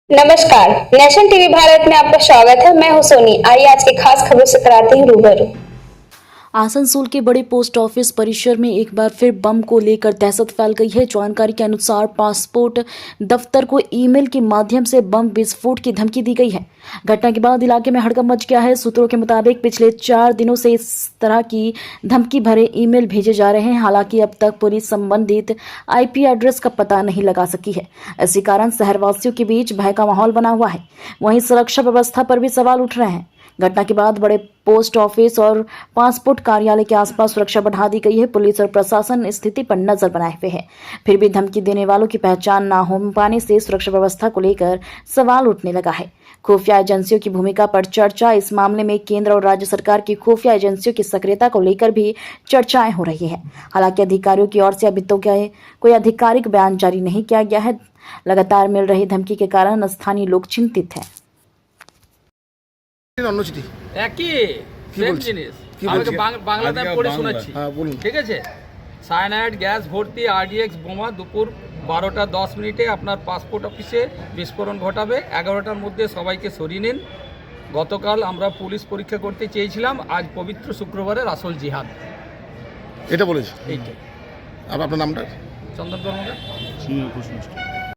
नमस्कार। Nation TV Bharat में आपका स्वागत है। मैं हूं सोनी। आइए आज की खास खबरों से कराते हैं रूबरू। आसनसोल के बड़े पोस्ट ऑफिस परिसर में एक बार फिर बम को लेकर दहशत फैल गई है। जानकारी के अनुसार पासपोर्ट दफ्तर को ईमेल के माध्यम से बम विस्फोट की धमकी दी गई है। घटना के बाद इलाके में हड़कंप मच गया है। सूत्रों के मुताबिक पिछले 4 दिनों से इस तरह की धमकी भरे ईमेल भेजे जा रहे हैं। हालांकि अब तक पुलिस संबंधित IP एड्रेस का पता नहीं लगा सकी है। इसी कारण शहरवासियों के बीच भय का माहौल बना हुआ है। वहीं सुरक्षा व्यवस्था पर भी सवाल उठ रहे हैं। घटना के बाद बड़े पोस्ट ऑफिस और पासपोर्ट कार्यालय के आसपास सुरक्षा बढ़ा दी गई है। पुलिस और प्रशासन स्थिति पर नजर बनाए हुए है। फिर भी धमकी देने वालों की पहचान न हो पाने से सुरक्षा व्यवस्था को लेकर सवाल उठने लगा है। खुफिया एजेंसियों की भूमिका पर चर्चा। इस मामले में केंद्र और राज्य सरकार की खुफिया एजेंसियों की सक्रियता को लेकर भी चर्चाएं हो रही है। हालांकि अधिकारियों की ओर से अभी तो कोई आधिकारिक बयान जारी नहीं किया गया है। लगातार मिल रही धमकी के कारण स्थानीय लोग चिंतित हैं। অন্য চিঠি একই কি সেম বলছে? জিনিস কি আমাকে বলছে? বাংলাতে আমি পড়ে শোনাচ্ছি। হ্যাঁ, বলুন। ঠিক আছে, সায়ানাইড গ্যাস ভর্তি RDX বোমা দুপুর 12:10 আপনার পাসপোর্ট অফিসে বিস্ফোরণ ঘটাবে। 11টার মধ্যে সবাইকে সরিয়ে নিন। গতকাল আমরা পুলিশ পরীক্ষা করতে চেয়েছিলাম, আজ পবিত্র শুক্রবারের আসল জিহাদ। এটা বলেছে। এইটাই। আর আপনার নামটা? চন্দন কর্মকার।